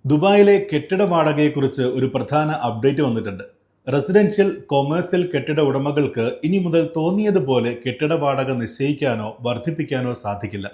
ദുബായിലെ കെട്ടിട വാടകയെക്കുറിച്ച് ഒരു പ്രധാന അപ്ഡേറ്റ് വന്നിട്ടുണ്ട്. റെസിഡൻഷ്യൽ കൊമേഴ്സ്യൽ കെട്ടിട ഉടമകൾക്ക് ഇനി മുതൽ തോന്നിയതുപോലെ കെട്ടിട വാടക നിശ്ചയിക്കാനോ വർദ്ധിപ്പിക്കാനോ സാധിക്കില്ല.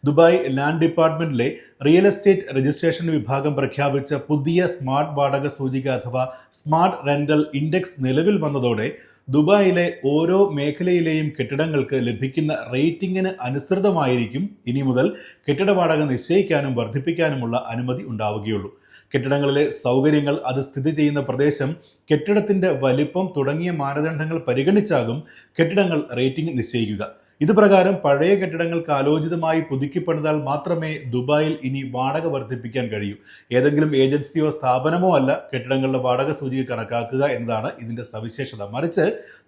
ദുബായ് ലാൻഡ് ഡിപ്പാർട്ട്മെന്റിലെ റിയൽ എസ്റ്റേറ്റ് രജിസ്ട്രേഷൻ വിഭാഗം പ്രഖ്യാപിച്ച പുതിയ സ്മാർട്ട് വാടക സൂചിക അഥവാ സ്മാർട്ട് റെന്റൽ ഇൻഡെക്സ് നിലവിൽ വന്നതോടെ ദുബായിലെ ഓരോ മേഖലയിലെയും കെട്ടിടങ്ങൾക്ക് ലഭിക്കുന്ന റേറ്റിംഗിന് അനുസൃതമായിരിക്കും ഇനി മുതൽ കെട്ടിട വാടക നിശ്ചയിക്കാനും വർദ്ധിപ്പിക്കാനുമുള്ള അനുമതി ഉണ്ടാവുകയുള്ളൂ. കെട്ടിടങ്ങളിലെ സൗകര്യങ്ങൾ, അത് സ്ഥിതി ചെയ്യുന്ന പ്രദേശം, കെട്ടിടത്തിന്റെ വലിപ്പം തുടങ്ങിയ മാനദണ്ഡങ്ങൾ പരിഗണിച്ചാകും കെട്ടിടങ്ങൾ റേറ്റിംഗ് നിശ്ചയിക്കുക. ഇത് പ്രകാരം പഴയ കെട്ടിടങ്ങൾ കാലോചിതമായി പുതുക്കിപ്പണിതാൽ മാത്രമേ ദുബായിൽ ഇനി വാടക വർദ്ധിപ്പിക്കാൻ കഴിയൂ. ഏതെങ്കിലും ഏജൻസിയോ സ്ഥാപനമോ അല്ല കെട്ടിടങ്ങളുടെ വാടക സൂചിക കണക്കാക്കുക എന്നതാണ് ഇതിന്റെ സവിശേഷത. മറിച്ച്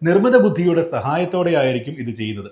നിർമ്മിത ബുദ്ധിയുടെ സഹായത്തോടെയായിരിക്കും ഇത് ചെയ്യുന്നത്.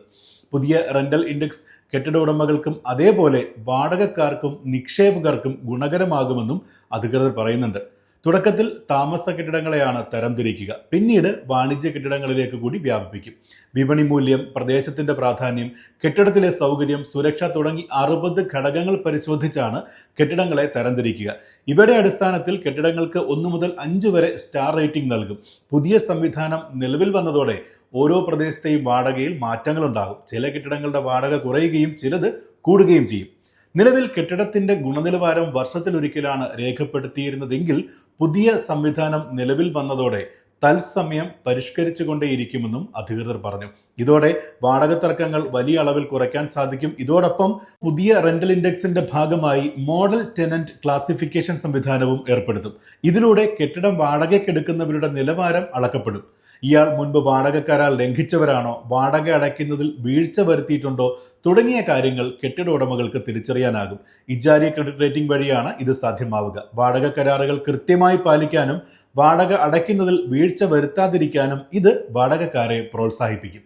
പുതിയ റെന്റൽ ഇൻഡെക്സ് കെട്ടിട ഉടമകൾക്കും അതേപോലെ വാടകക്കാർക്കും നിക്ഷേപകർക്കും ഗുണകരമാകുമെന്നും അധികൃതർ പറയുന്നുണ്ട്. തുടക്കത്തിൽ താമസ കെട്ടിടങ്ങളെയാണ് തരംതിരിക്കുക, പിന്നീട് വാണിജ്യ കെട്ടിടങ്ങളിലേക്ക് കൂടി വ്യാപിപ്പിക്കും. വിപണി മൂല്യം, പ്രദേശത്തിന്റെ പ്രാധാന്യം, കെട്ടിടത്തിലെ സൗകര്യം, സുരക്ഷ തുടങ്ങി 60 ഘടകങ്ങൾ പരിശോധിച്ചാണ് കെട്ടിടങ്ങളെ തരംതിരിക്കുക. ഇവയുടെ അടിസ്ഥാനത്തിൽ കെട്ടിടങ്ങൾക്ക് 1 മുതൽ 5 വരെ സ്റ്റാർ റേറ്റിംഗ് നൽകും. പുതിയ സംവിധാനം നിലവിൽ വന്നതോടെ ഓരോ പ്രദേശത്തെയും വാടകയിൽ മാറ്റങ്ങളുണ്ടാകും. ചില കെട്ടിടങ്ങളുടെ വാടക കുറയുകയും ചിലത് കൂടുകയും ചെയ്യും. നിലവിൽ കെട്ടിടത്തിന്റെ ഗുണനിലവാരം വർഷത്തിലൊരിക്കലാണ് രേഖപ്പെടുത്തിയിരുന്നതെങ്കിൽ പുതിയ സംവിധാനം നിലവിൽ വന്നതോടെ തത്സമയം പരിഷ്കരിച്ചുകൊണ്ടേയിരിക്കുമെന്നും അധികൃതർ പറഞ്ഞു. ഇതോടെ വാടക തർക്കങ്ങൾ വലിയ അളവിൽ കുറയ്ക്കാൻ സാധിക്കും. ഇതോടൊപ്പം പുതിയ റെന്റൽ ഇൻഡെക്സിന്റെ ഭാഗമായി മോഡൽ ടെനന്റ് ക്ലാസിഫിക്കേഷൻ സംവിധാനവും ഏർപ്പെടുത്തും. ഇതിലൂടെ കെട്ടിടം വാടകയ്ക്കെടുക്കുന്നവരുടെ നിലവാരം അളക്കപ്പെടും. ഇയാൾ മുൻപ് വാടക കരാർ ലംഘിച്ചവരാണോ, വാടക അടയ്ക്കുന്നതിൽ വീഴ്ച വരുത്തിയിട്ടുണ്ടോ തുടങ്ങിയ കാര്യങ്ങൾ കെട്ടിട ഉടമകൾക്ക് തിരിച്ചറിയാനാകും. ഇജാരി ക്രെഡിറ്റ് റേറ്റിംഗ് വഴിയാണ് ഇത് സാധ്യമാവുക. വാടക കരാറുകൾ കൃത്യമായി പാലിക്കാനും വാടക അടയ്ക്കുന്നതിൽ വീഴ്ച വരുത്താതിരിക്കാനും ഇത് വാടകക്കാരെ പ്രോത്സാഹിപ്പിക്കും.